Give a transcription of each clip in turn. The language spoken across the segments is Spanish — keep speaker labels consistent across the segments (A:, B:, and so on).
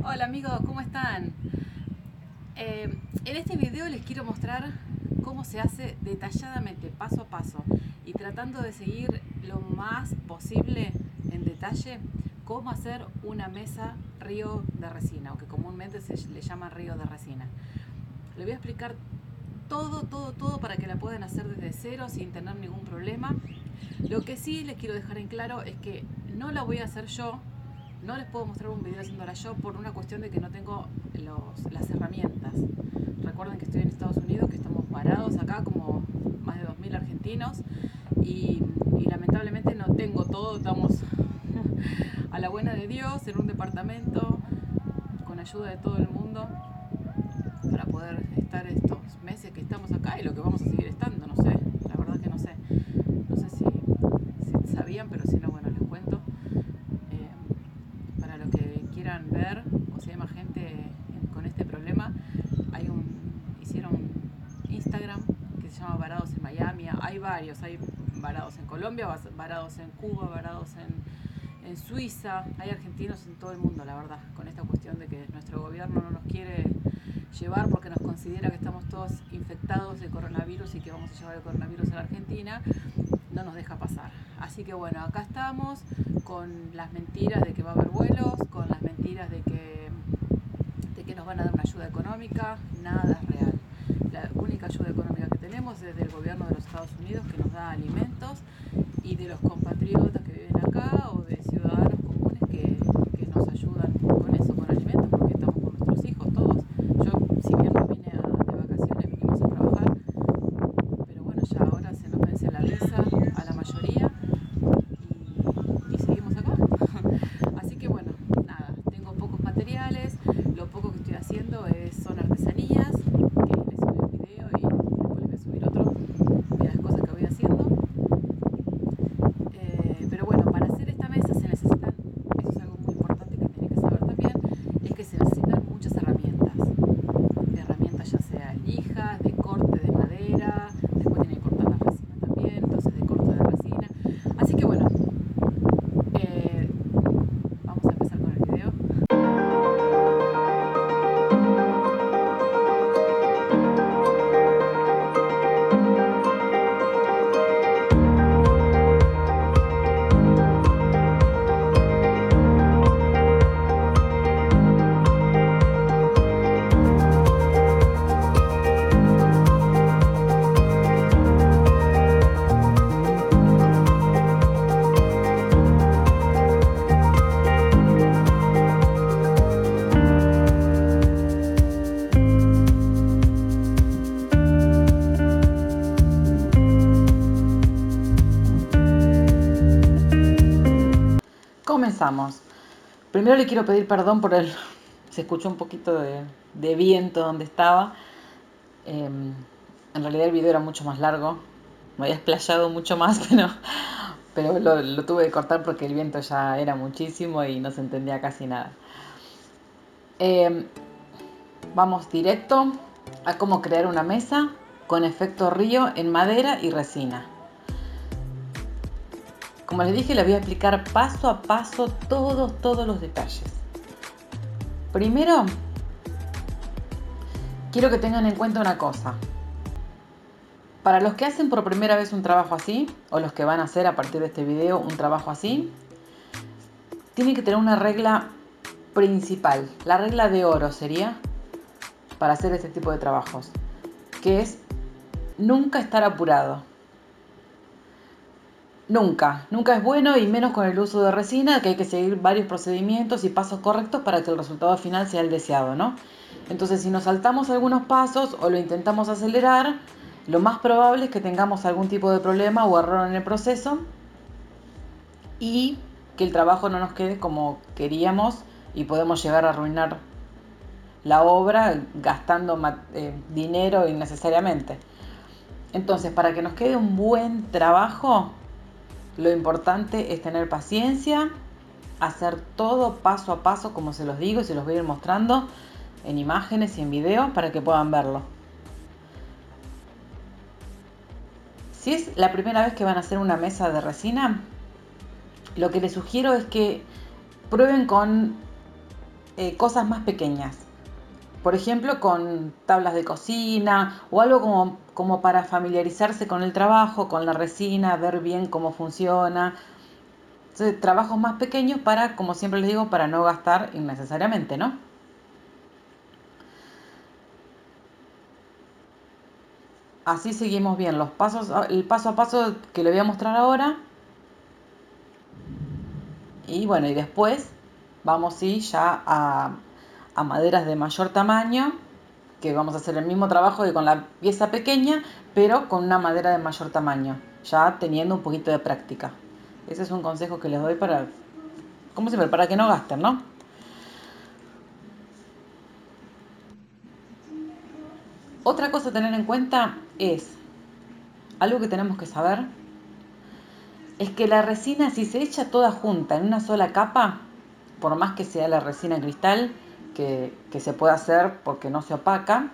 A: Hola amigos, ¿cómo están? En este video les quiero mostrar cómo se hace detalladamente, paso a paso, y tratando de seguir lo más posible en detalle cómo hacer una mesa río de resina, o que comúnmente se le llama río de resina. Les voy a explicar todo para que la puedan hacer desde cero sin tener ningún problema. Lo que sí les quiero dejar en claro es que no la voy a hacer yo, no les puedo mostrar un video haciéndola yo por una cuestión de que no tengo las herramientas. Recuerden que estoy en Estados Unidos, que estamos parados acá como más de 2000 argentinos y lamentablemente no tengo todo, estamos a la buena de Dios en un departamento con ayuda de todo el mundo para poder estar estos meses que estamos acá y lo que vamos a seguir estando, no sé, la verdad que no sé. No sé si sabían, pero si no, bueno, les cuento. Para los que quieran ver o si hay más gente con este problema, hicieron Instagram que se llama Varados en Miami. Hay varios, hay varados en Colombia, varados en Cuba, varados en Suiza. Hay argentinos en todo el mundo, la verdad, con esta cuestión de que nuestro gobierno no nos quiere llevar porque nos considera que estamos todos infectados de coronavirus y que vamos a llevar el coronavirus a la Argentina. No nos deja pasar. Así que bueno, acá estamos con las mentiras de que va a haber vuelos, con las mentiras de que nos van a dar una ayuda económica. Nada es real. La única ayuda económica que tenemos es del gobierno de los Estados Unidos, que nos da alimentos, y de los compatriotas que viven acá o de ciudadanos comunes que nos ayudan con eso, con alimentos, porque estamos con nuestros hijos todos. Yo, si bien no vine de vacaciones, vinimos a trabajar, pero bueno, ya ahora se nos vence la visa a la mayoría y seguimos acá. Así que bueno, nada, tengo pocos materiales, lo poco que estoy haciendo son artesanías, que les subí un video y después les voy a subir otro de las cosas que voy haciendo. Pero bueno, para hacer esta mesa se necesitan, eso es algo muy importante que tienen que saber también, es que se necesitan muchas herramientas. Herramientas ya sea lijas, de corte de madera, después tienen que cortar la resina también, entonces de corte de resina. Así que bueno, eh, vamos a empezar con el video. Comenzamos. Primero le quiero pedir perdón por el... Se escuchó un poquito de viento donde estaba. En realidad el video era mucho más largo. Me había explayado mucho más, pero lo tuve que cortar porque el viento ya era muchísimo y no se entendía casi nada. Vamos directo a cómo crear una mesa con efecto río en madera y resina. Como les dije, les voy a explicar paso a paso todos los detalles. Primero, quiero que tengan en cuenta una cosa. Para los que hacen por primera vez un trabajo así, o los que van a hacer a partir de este video un trabajo así, tienen que tener una regla principal. La regla de oro sería para hacer este tipo de trabajos, que es nunca estar apurado. Nunca es bueno, y menos con el uso de resina, que hay que seguir varios procedimientos y pasos correctos para que el resultado final sea el deseado, ¿no? Entonces, si nos saltamos algunos pasos o lo intentamos acelerar, lo más probable es que tengamos algún tipo de problema o error en el proceso y que el trabajo no nos quede como queríamos y podemos llegar a arruinar la obra gastando dinero innecesariamente. Entonces, para que nos quede un buen trabajo, lo importante es tener paciencia, hacer todo paso a paso como se los digo y se los voy a ir mostrando en imágenes y en videos para que puedan verlo. Si es la primera vez que van a hacer una mesa de resina, lo que les sugiero es que prueben con
B: cosas más pequeñas. Por ejemplo, con tablas de cocina o algo como para familiarizarse con el trabajo, con la resina, ver bien cómo funciona. Entonces, trabajos más pequeños para, como siempre les digo, para no gastar innecesariamente, ¿no? Así seguimos bien los pasos, el paso a paso que le voy a mostrar ahora. Y bueno, y después vamos sí ya a maderas de mayor tamaño, que vamos a hacer el mismo trabajo que con la pieza pequeña, pero con una madera de mayor tamaño, ya teniendo un poquito de práctica. Ese es un consejo que les doy para, como siempre, para que no gasten, ¿no? Otra cosa a tener en cuenta es, algo que tenemos que saber, es que la resina, si se echa toda junta en una sola capa, por más que sea la resina cristal, que se puede hacer porque no se opaca,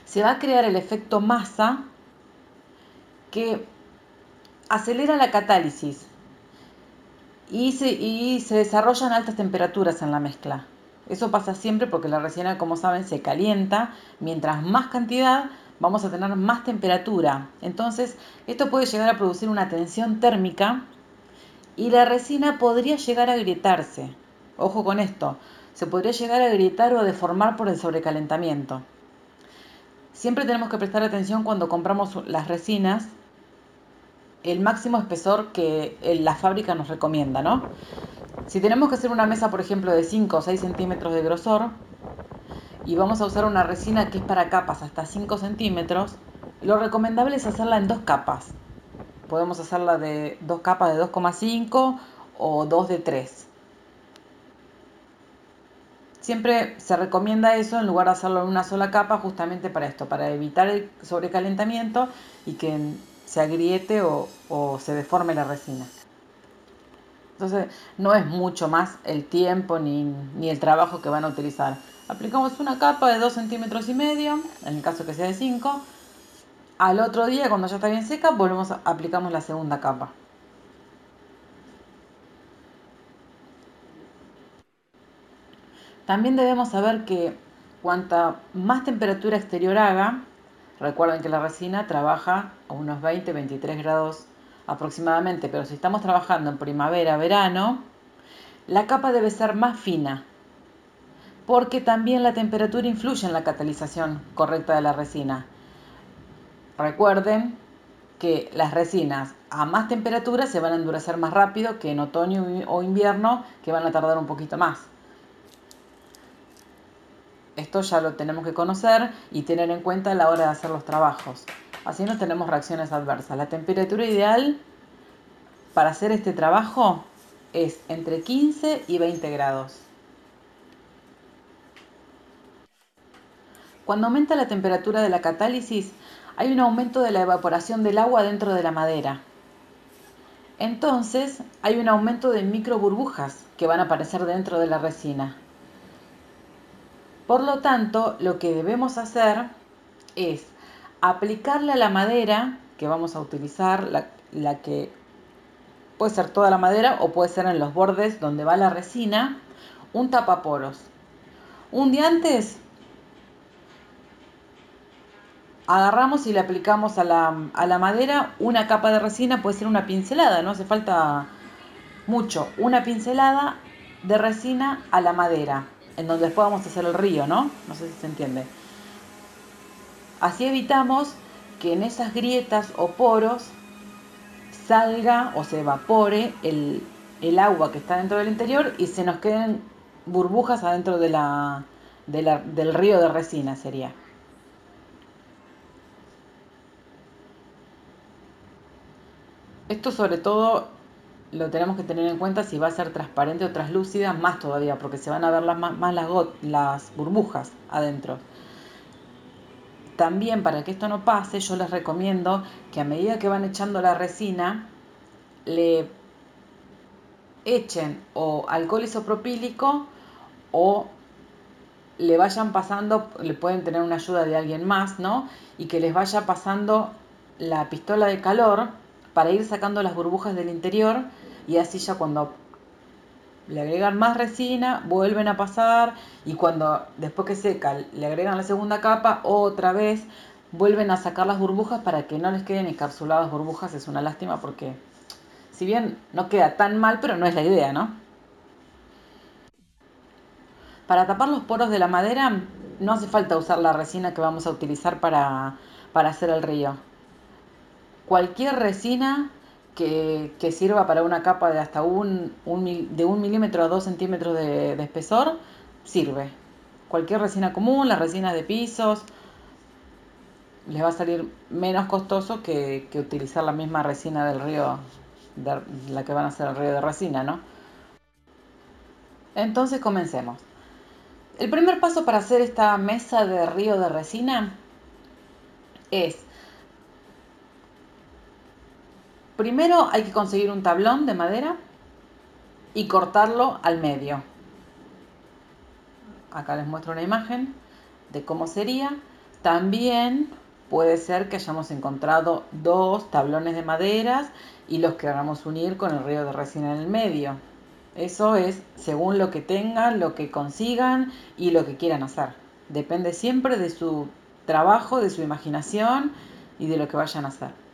B: se va a crear el efecto masa que acelera la catálisis y se desarrollan altas temperaturas en la mezcla. Eso pasa siempre porque la resina, como saben, se calienta. Mientras más cantidad, vamos a tener más temperatura. Entonces, esto puede llegar a producir una tensión térmica y la resina podría llegar a agrietarse. Ojo con esto, se podría llegar a agrietar o a deformar por el sobrecalentamiento. Siempre tenemos que prestar atención cuando compramos las resinas, el máximo espesor que la fábrica nos recomienda, ¿no? Si tenemos que hacer una mesa, por ejemplo, de 5 o 6 centímetros de grosor y vamos a usar una resina que es para capas hasta 5 centímetros, lo recomendable es hacerla en dos capas. Podemos hacerla de dos capas de 2,5 o dos de 3. Siempre se recomienda eso en lugar de hacerlo en una sola capa, justamente para esto, para evitar el sobrecalentamiento y que se agriete o se deforme la resina. Entonces, no es mucho más el tiempo ni el trabajo que van a utilizar. Aplicamos una capa de 2,5 centímetros, en el caso que sea de 5. Al otro día, cuando ya está bien seca, aplicamos la segunda capa. También debemos saber que cuanta más temperatura exterior haga, recuerden que la resina trabaja a unos 20-23 grados aproximadamente, pero si estamos trabajando en primavera, verano, la capa debe ser más fina, porque también la temperatura influye en la catalización correcta de la resina. Recuerden que las resinas a más temperatura se van a endurecer más rápido que en otoño o invierno, que van a tardar un poquito más. Esto ya lo tenemos que conocer y tener en cuenta a la hora de hacer los trabajos. Así no tenemos reacciones adversas. La temperatura ideal para hacer este trabajo es entre 15 y 20 grados. Cuando aumenta la temperatura de la catálisis, hay un aumento de la evaporación del agua dentro de la madera. Entonces, hay un aumento de microburbujas que van a aparecer dentro de la resina. Por lo tanto, lo que debemos hacer es aplicarle a la madera que vamos a utilizar, la que puede ser toda la madera o puede ser en los bordes donde va la resina, un tapaporos. Un día antes agarramos y le aplicamos a la madera una capa de resina, puede ser una pincelada, no hace falta mucho, una pincelada de resina a la madera, en donde después vamos a hacer el río, ¿no? No sé si se entiende. Así evitamos que en esas grietas o poros salga o se evapore el agua que está dentro del interior y se nos queden burbujas adentro del río de resina sería. Esto sobre todo lo tenemos que tener en cuenta si va a ser transparente o translúcida, más todavía, porque se van a ver más las burbujas adentro. También para que esto no pase, yo les recomiendo que a medida que van echando la resina, le echen o alcohol isopropílico o le vayan pasando, le pueden tener una ayuda de alguien más, ¿no? Y que les vaya pasando la pistola de calor para ir sacando las burbujas del interior y así ya cuando le agregan más resina, vuelven a pasar y cuando después que seca le agregan la segunda capa, otra vez vuelven a sacar las burbujas para que no les queden encapsuladas burbujas. Es una lástima porque si bien no queda tan mal, pero no es la idea, ¿no? Para tapar los poros de la madera no hace falta usar la resina que vamos a utilizar para hacer el río. Cualquier resina que sirva para una capa de hasta de 1 milímetro a 2 centímetros de espesor sirve. Cualquier resina común, las resinas de pisos, les va a salir menos costoso que utilizar la misma resina del río, de la que van a hacer el río de resina, ¿no? Entonces comencemos. El primer paso para hacer esta mesa de río de resina es, primero hay que conseguir un tablón de madera y cortarlo al medio. Acá les muestro una imagen de cómo sería. También puede ser que hayamos encontrado dos tablones de maderas y los queramos unir con el río de resina en el medio. Eso es según lo que tengan, lo que consigan y lo que quieran hacer. Depende siempre de su trabajo, de su imaginación y de lo que vayan a hacer.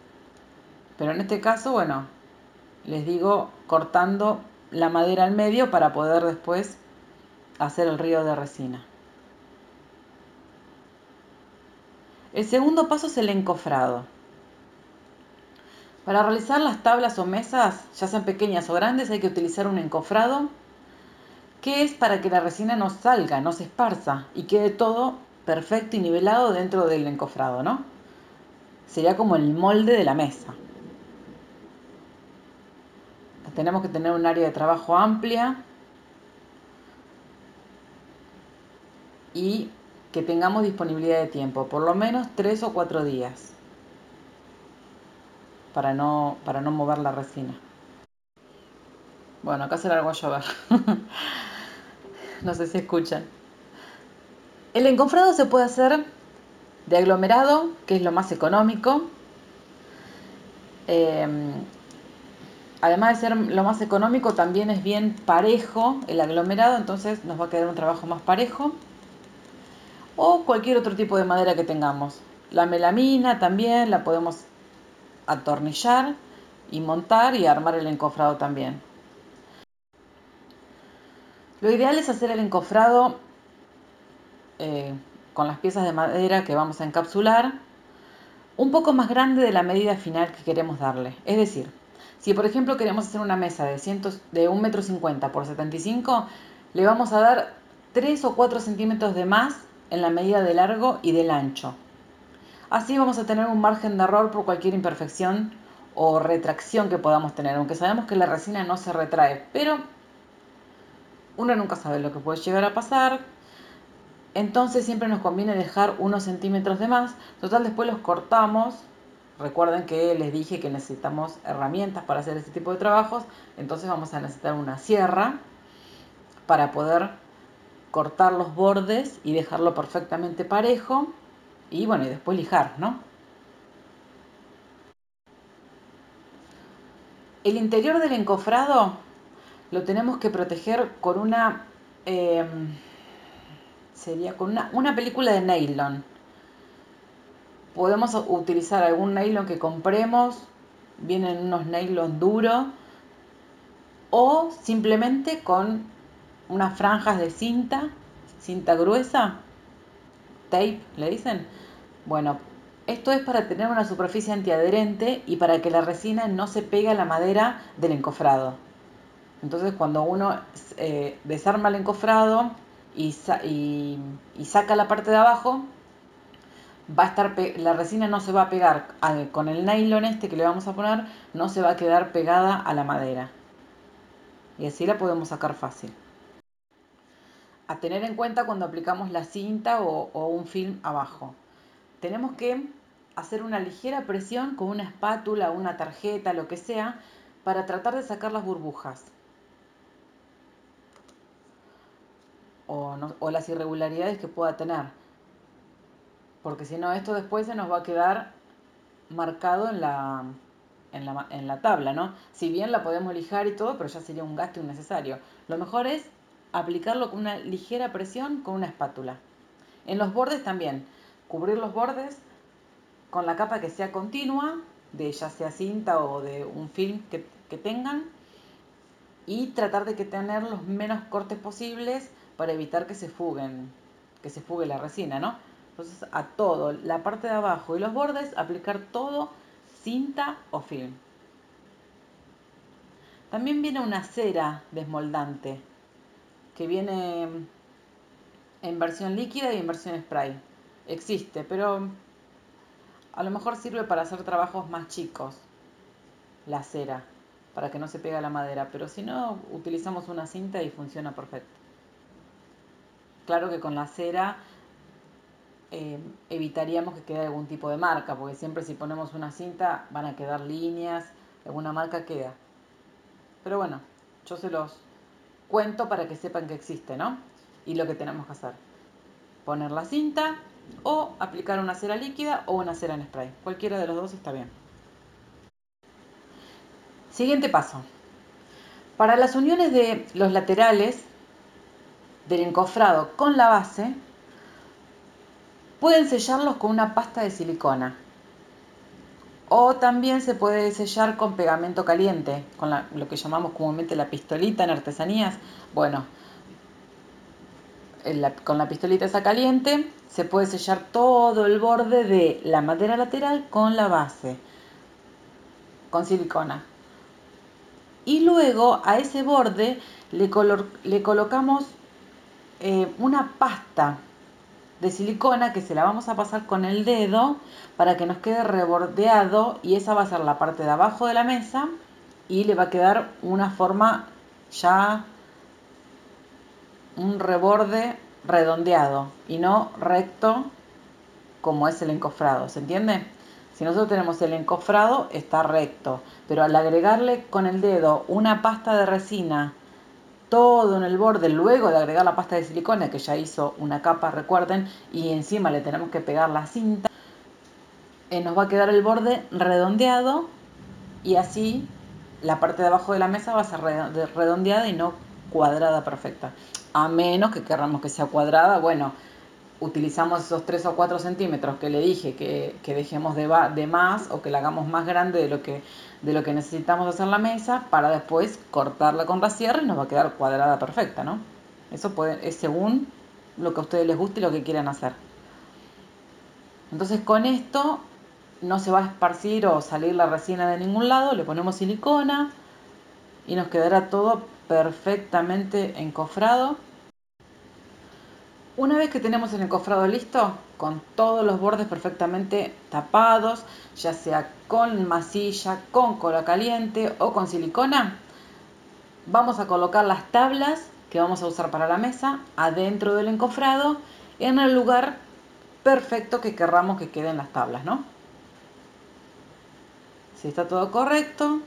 B: Pero en este caso, bueno, les digo cortando la madera al medio para poder después hacer el río de resina. El segundo paso es el encofrado. Para realizar las tablas o mesas, ya sean pequeñas o grandes, hay que utilizar un encofrado, que es para que la resina no salga, no se esparza y quede todo perfecto y nivelado dentro del encofrado, ¿no? Sería como el molde de la mesa. Tenemos que tener un área de trabajo amplia y que tengamos disponibilidad de tiempo, por lo menos 3 o 4 días, para no mover la resina. Bueno, acá se largó a llover. No sé si escuchan. El encofrado se puede hacer de aglomerado, que es lo más económico. Eh, Además de ser lo más económico, también es bien parejo el aglomerado, entonces nos va a quedar un trabajo más parejo. O cualquier otro tipo de madera que tengamos. La melamina también la podemos atornillar y montar y armar el encofrado también. Lo ideal es hacer el encofrado eh, con las piezas de madera que vamos a encapsular un poco más grande de la medida final que queremos darle. Es decir, si por ejemplo queremos hacer una mesa de 1,50 m por 75, le vamos a dar 3 o 4 centímetros de más en la medida de largo y del ancho. Así vamos a tener un margen de error por cualquier imperfección o retracción que podamos tener, aunque sabemos que la resina no se retrae, pero uno nunca sabe lo que puede llegar a pasar. Entonces siempre nos conviene dejar unos centímetros de más. Total, después los cortamos. Recuerden que les dije que necesitamos herramientas para hacer este tipo de trabajos. Entonces vamos a necesitar una sierra para poder cortar los bordes y dejarlo perfectamente parejo. Y bueno, y después lijar, ¿no? El interior del encofrado lo tenemos que proteger con eh, sería con una película de nylon. Podemos utilizar algún nylon que compremos, vienen unos nylon duros, o simplemente con unas franjas de cinta gruesa, tape, le dicen. Bueno, esto es para tener una superficie antiadherente y para que la resina no se pegue a la madera del encofrado. Entonces cuando uno desarma el encofrado y saca la parte de abajo, va a estar la resina no se va a pegar con el nylon este que le vamos a poner, no se va a quedar pegada a la madera. Y así la podemos sacar fácil. A tener en cuenta cuando aplicamos la cinta o un film abajo. Tenemos que hacer una ligera presión con una espátula, una tarjeta, lo que sea, para tratar de sacar las burbujas o las irregularidades que pueda tener. Porque si no, esto después se nos va a quedar marcado en la tabla, ¿no? Si bien la podemos lijar y todo, pero ya sería un gasto innecesario. Lo mejor es aplicarlo con una ligera presión con una espátula. En los bordes también, cubrir los bordes con la capa que sea continua, de ya sea cinta o de un film que tengan, y tratar de que tener los menos cortes posibles para evitar que se fugue la resina, ¿no? Entonces a todo, la parte de abajo y los bordes, aplicar todo cinta o film. También viene una cera desmoldante, que viene en versión líquida y en versión spray. Existe, pero a lo mejor sirve para hacer trabajos más chicos, la cera, para que no se pegue a la madera, pero si no, utilizamos una cinta y funciona perfecto. Claro que con la cera evitaríamos que quede algún tipo de marca, porque siempre si ponemos una cinta van a quedar líneas, alguna marca queda. Pero bueno, yo se los cuento para que sepan que existe, ¿no? Y lo que tenemos que hacer. Poner la cinta o aplicar una cera líquida o una cera en spray. Cualquiera de los dos está bien. Siguiente paso. Para las uniones de los laterales del encofrado con la base, pueden sellarlos con una pasta de silicona. O también se puede sellar con pegamento caliente, con lo que llamamos comúnmente la pistolita en artesanías. Bueno, con la pistolita esa caliente se puede sellar todo el borde de la madera lateral con la base, con silicona. Y luego a ese borde le colocamos una pasta de silicona que se la vamos a pasar con el dedo para que nos quede rebordeado, y esa va a ser la parte de abajo de la mesa y le va a quedar una forma ya, un reborde redondeado y no recto como es el encofrado, ¿se entiende? Si nosotros tenemos el encofrado está recto, pero al agregarle con el dedo una pasta de resina todo en el borde, luego de agregar la pasta de silicona que ya hizo una capa, recuerden, y encima le tenemos que pegar la cinta, nos va a quedar el borde redondeado, y así la parte de abajo de la mesa va a ser redondeada y no cuadrada perfecta. A menos que queramos que sea cuadrada, bueno, utilizamos esos 3 o 4 centímetros que le dije que dejemos de más, o que la hagamos más grande de lo que necesitamos hacer la mesa, para después cortarla con la sierra y nos va a quedar cuadrada perfecta, ¿no? Eso es según lo que a ustedes les guste y lo que quieran hacer. Entonces con esto no se va a esparcir o salir la resina de ningún lado, le ponemos silicona y nos quedará todo perfectamente encofrado. Una vez que tenemos el encofrado listo, con todos los bordes perfectamente tapados, ya sea con masilla, con cola caliente o con silicona, vamos a colocar las tablas que vamos a usar para la mesa adentro del encofrado, en el lugar perfecto que querramos que queden las tablas, ¿no? Si está todo correcto,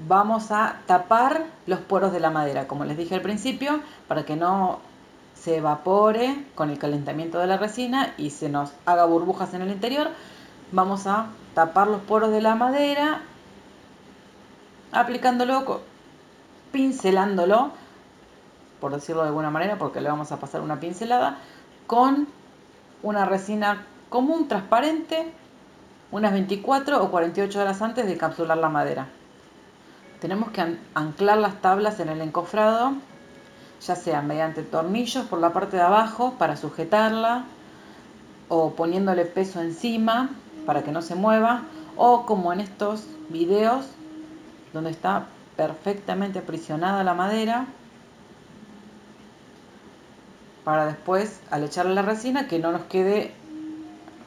B: vamos a tapar los poros de la madera, como les dije al principio, para que no se evapore con el calentamiento de la resina y se nos haga burbujas en el interior. Vamos a tapar los poros de la madera aplicándolo, pincelándolo, por decirlo de alguna manera, porque le vamos a pasar una pincelada, con una resina común transparente, unas 24 o 48 horas antes de encapsular la madera. Tenemos que anclar las tablas en el encofrado, ya sea mediante tornillos por la parte de abajo para sujetarla, o poniéndole peso encima para que no se mueva, o como en estos videos donde está perfectamente aprisionada la madera, para después, al echarle la resina, que no nos quede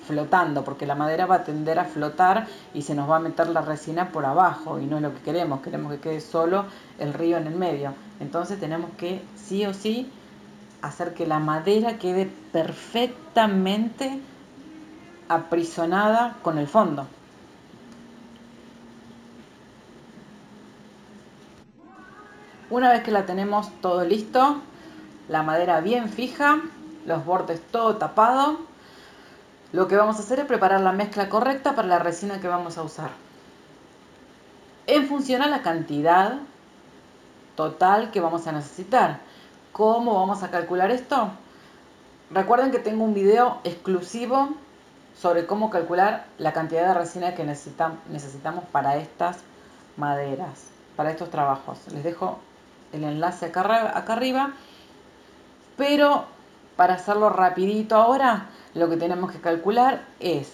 B: flotando, porque la madera va a tender a flotar y se nos va a meter la resina por abajo, y no es lo que queremos que quede solo el río en el medio. Entonces tenemos que sí o sí hacer que la madera quede perfectamente aprisionada con el fondo. Una vez que la tenemos todo listo, la madera bien fija, los bordes todo tapado, Lo que vamos a hacer es preparar la mezcla correcta para la resina que vamos a usar. En función a la cantidad total que vamos a necesitar. ¿Cómo vamos a calcular esto? Recuerden que tengo un video exclusivo sobre cómo calcular la cantidad de resina que necesitamos para estas maderas, para estos trabajos. Les dejo el enlace acá arriba, pero para hacerlo rapidito ahora, lo que tenemos que calcular es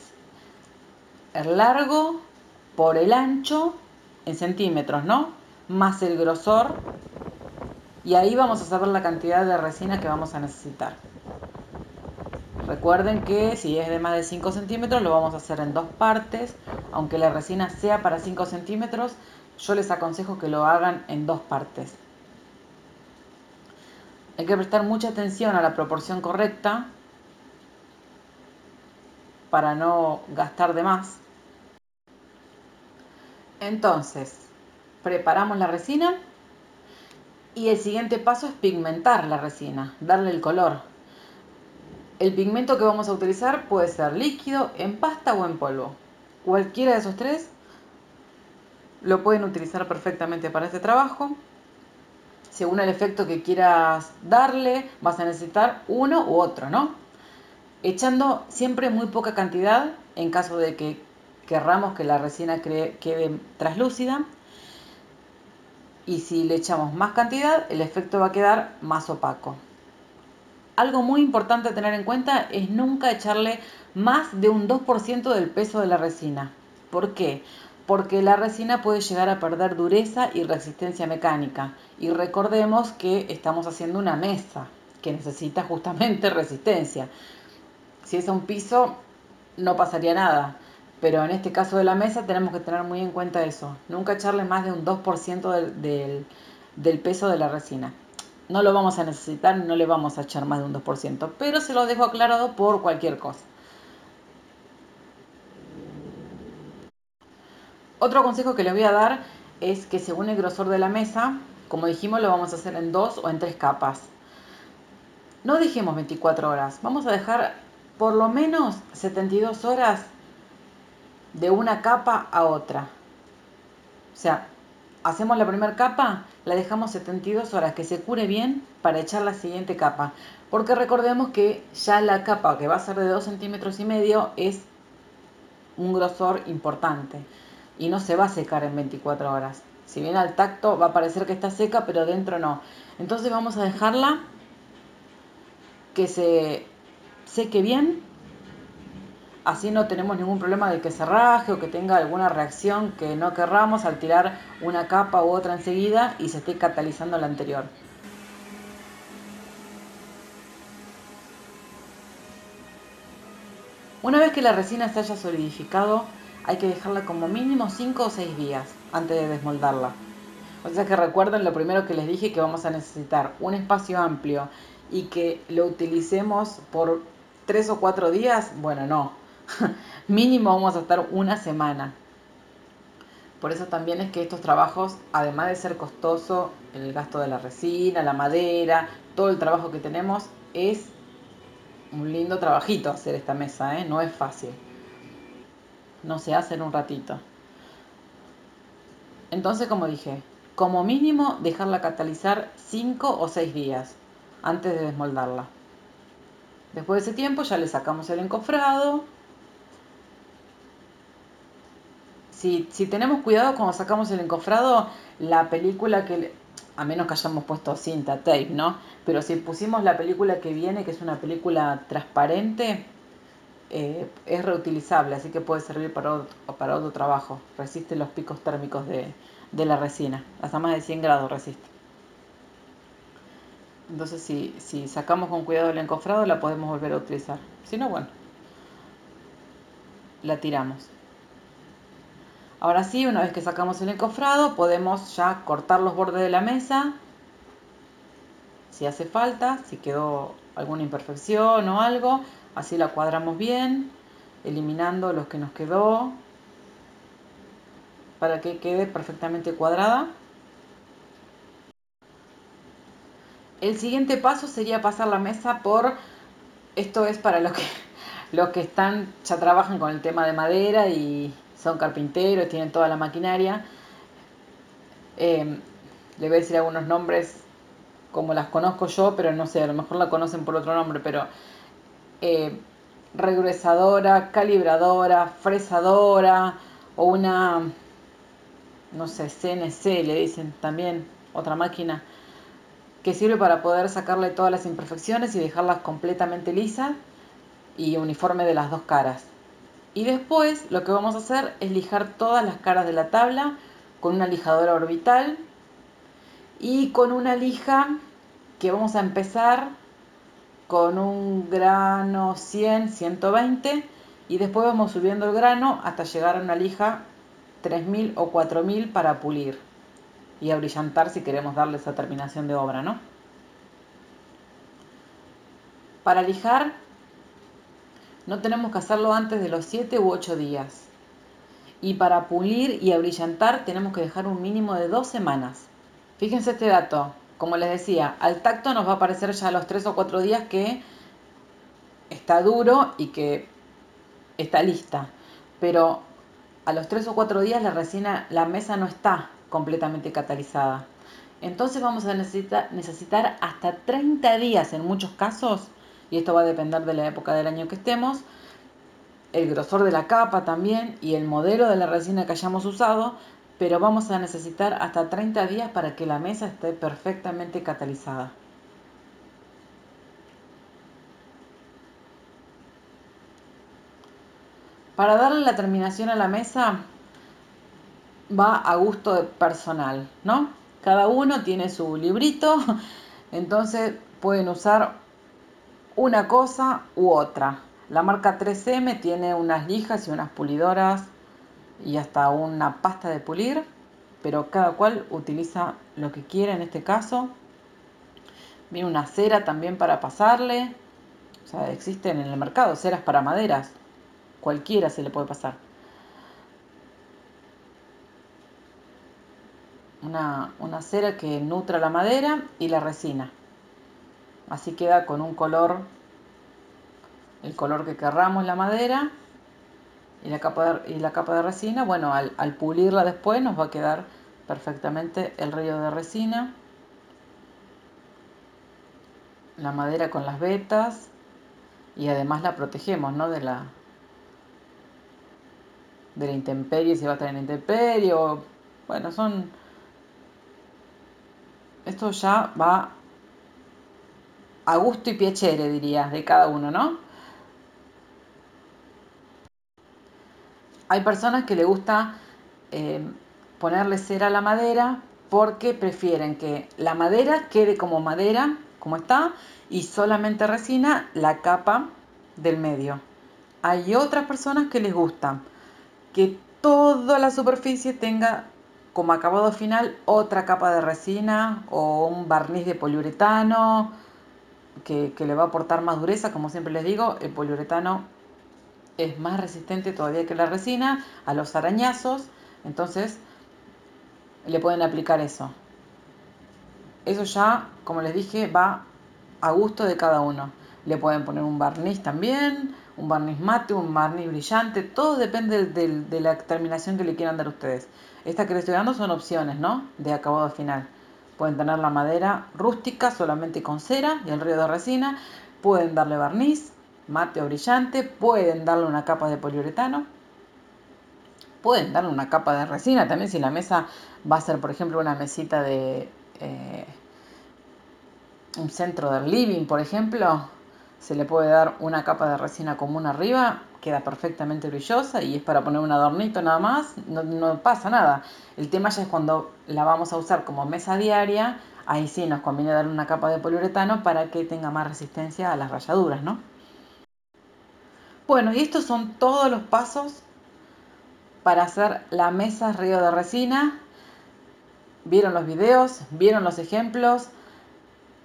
B: el largo por el ancho en centímetros, ¿no? Más el grosor, y ahí vamos a saber la cantidad de resina que vamos a necesitar. Recuerden que si es de más de 5 centímetros lo vamos a hacer en dos partes. Aunque la resina sea para 5 centímetros, yo les aconsejo que lo hagan en dos partes. Hay que prestar mucha atención a la proporción correcta para no gastar de más. Entonces, preparamos la resina y el siguiente paso es pigmentar la resina, darle el color. El pigmento que vamos a utilizar puede ser líquido, en pasta o en polvo. Cualquiera de esos tres lo pueden utilizar perfectamente para este trabajo. Según el efecto que quieras darle, vas a necesitar uno u otro, ¿no? Echando siempre muy poca cantidad en caso de que querramos que la resina quede translúcida. Y si le echamos más cantidad, el efecto va a quedar más opaco. Algo muy importante a tener en cuenta es nunca echarle más de un 2% del peso de la resina. ¿Por qué? Porque la resina puede llegar a perder dureza y resistencia mecánica. Y recordemos que estamos haciendo una mesa que necesita justamente resistencia. Si es un piso, no pasaría nada. Pero en este caso de la mesa tenemos que tener muy en cuenta eso. Nunca echarle más de un 2% del peso de la resina. No lo vamos a necesitar, no le vamos a echar más de un 2%, pero se lo dejo aclarado por cualquier cosa. Otro consejo que les voy a dar es que según el grosor de la mesa, como dijimos, lo vamos a hacer en 2 o en 3 capas. No dejemos 24 horas, vamos a dejar por lo menos 72 horas de una capa a otra. O sea, hacemos la primera capa, la dejamos 72 horas que se cure bien para echar la siguiente capa. Porque recordemos que ya la capa que va a ser de 2,5 centímetros es un grosor importante y no se va a secar en 24 horas. Si bien al tacto va a parecer que está seca, pero dentro no. Entonces vamos a dejarla que se seque bien. Así no tenemos ningún problema de que se raje o que tenga alguna reacción que no querramos al tirar una capa u otra enseguida y se esté catalizando la anterior. Una vez que la resina se haya solidificado, hay que dejarla como mínimo 5 o 6 días antes de desmoldarla. O sea que recuerden lo primero que les dije, que vamos a necesitar un espacio amplio y que lo utilicemos por 3 o 4 días. Bueno, no. Mínimo vamos a estar una semana. Por eso también es que estos trabajos, además de ser costoso, el gasto de la resina, la madera, todo el trabajo que tenemos, es un lindo trabajito hacer esta mesa, ¿eh? No es fácil. No se hace en un ratito. Entonces, como dije, como mínimo dejarla catalizar 5 o 6 días antes de desmoldarla. Después de ese tiempo ya le sacamos el encofrado. Si tenemos cuidado cuando sacamos el encofrado, la película a menos que hayamos puesto cinta, tape, ¿no? Pero si pusimos la película que viene, que es una película transparente, es reutilizable, así que puede servir para otro trabajo. Resiste los picos térmicos de la resina. Hasta más de 100 grados resiste. Entonces, si sacamos con cuidado el encofrado, la podemos volver a utilizar. Si no, bueno, la tiramos. Ahora sí, una vez que sacamos el encofrado, podemos ya cortar los bordes de la mesa, si hace falta, si quedó alguna imperfección o algo, así la cuadramos bien, eliminando los que nos quedó, para que quede perfectamente cuadrada. El siguiente paso sería pasar la mesa esto es para los que están ya trabajan con el tema de madera y son carpinteros, tienen toda la maquinaria. Le voy a decir algunos nombres como las conozco yo, pero no sé, a lo mejor la conocen por otro nombre, pero eh, regruesadora, calibradora, fresadora o una, no sé, CNC le dicen también, otra máquina que sirve para poder sacarle todas las imperfecciones y dejarlas completamente lisas y uniforme de las dos caras. Y después lo que vamos a hacer es lijar todas las caras de la tabla con una lijadora orbital y con una lija que vamos a empezar con un grano 100, 120 y después vamos subiendo el grano hasta llegar a una lija 3000 o 4000 para pulir y abrillantar si queremos darle esa terminación de obra, ¿no? Para lijar no tenemos que hacerlo antes de los 7 u 8 días. Y para pulir y abrillantar tenemos que dejar un mínimo de 2 semanas. Fíjense este dato, como les decía, al tacto nos va a parecer ya a los 3 o 4 días que está duro y que está lista. Pero a los 3 o 4 días la resina, la mesa no está completamente catalizada. Entonces vamos a necesitar hasta 30 días en muchos casos, y esto va a depender de la época del año que estemos, el grosor de la capa también y el modelo de la resina que hayamos usado, pero vamos a necesitar hasta 30 días para que la mesa esté perfectamente catalizada. Para darle la terminación a la mesa va a gusto personal, ¿no? Cada uno tiene su librito, entonces pueden usar una cosa u otra. La marca 3M tiene unas lijas y unas pulidoras y hasta una pasta de pulir, pero cada cual utiliza lo que quiera en este caso. Viene una cera también para pasarle, o sea, existen en el mercado ceras para maderas, cualquiera se le puede pasar. Una cera que nutra la madera y la resina. Así queda con un color, el color que querramos la madera y la capa de resina. Bueno, al pulirla después nos va a quedar perfectamente el río de resina. La madera con las vetas y además la protegemos, ¿no? De la intemperie, si va a estar en intemperie o... Bueno, esto ya va a gusto y piacere, diría, de cada uno, ¿no? Hay personas que le gusta eh, ponerle cera a la madera porque prefieren que la madera quede como madera, como está, y solamente resina la capa del medio. Hay otras personas que les gusta que toda la superficie tenga como acabado final otra capa de resina o un barniz de poliuretano que le va a aportar más dureza. Como siempre les digo, el poliuretano es más resistente todavía que la resina a los arañazos, entonces le pueden aplicar eso. Eso ya, como les dije, va a gusto de cada uno. Le pueden poner un barniz también, un barniz mate, un barniz brillante, todo depende de la terminación que le quieran dar ustedes. Esta que les estoy dando son opciones, ¿no? De acabado final. Pueden tener la madera rústica solamente con cera y el río de resina. Pueden darle barniz, mate o brillante. Pueden darle una capa de poliuretano. Pueden darle una capa de resina también si la mesa va a ser, por ejemplo, una mesita de... un centro del living, por ejemplo, se le puede dar una capa de resina común arriba, queda perfectamente brillosa y es para poner un adornito nada más, no pasa nada. El tema ya es cuando la vamos a usar como mesa diaria, ahí sí nos conviene darle una capa de poliuretano para que tenga más resistencia a las rayaduras, ¿no? Bueno, y estos son todos los pasos para hacer la mesa río de resina. ¿Vieron los videos? ¿Vieron los ejemplos?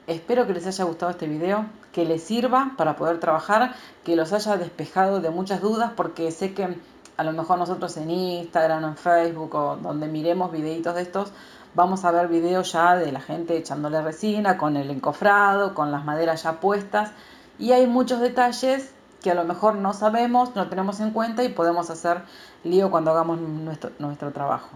B: Espero que les haya gustado este video, que les sirva para poder trabajar, que los haya despejado de muchas dudas, porque sé que a lo mejor nosotros en Instagram o en Facebook o donde miremos videitos de estos, vamos a ver videos ya de la gente echándole resina, con el encofrado, con las maderas ya puestas, y hay muchos detalles que a lo mejor no sabemos, no tenemos en cuenta y podemos hacer lío cuando hagamos nuestro trabajo.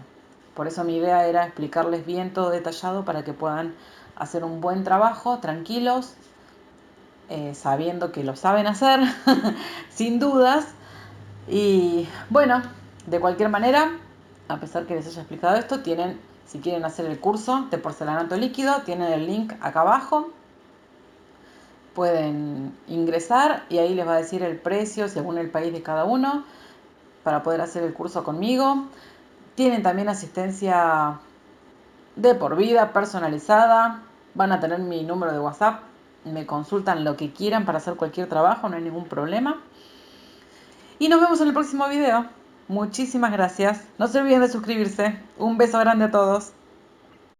B: Por eso mi idea era explicarles bien todo detallado para que puedan hacer un buen trabajo, tranquilos, sabiendo que lo saben hacer, sin dudas. Y bueno, de cualquier manera, a pesar que les haya explicado esto, tienen, si quieren hacer el curso de porcelanato líquido, tienen el link acá abajo. Pueden ingresar y ahí les va a decir el precio según el país de cada uno para poder hacer el curso conmigo. Tienen también asistencia de por vida, personalizada. Van a tener mi número de WhatsApp. Me consultan lo que quieran para hacer cualquier trabajo, no hay ningún problema. Y nos vemos en el próximo video. Muchísimas gracias. No se olviden de suscribirse. Un beso grande a todos.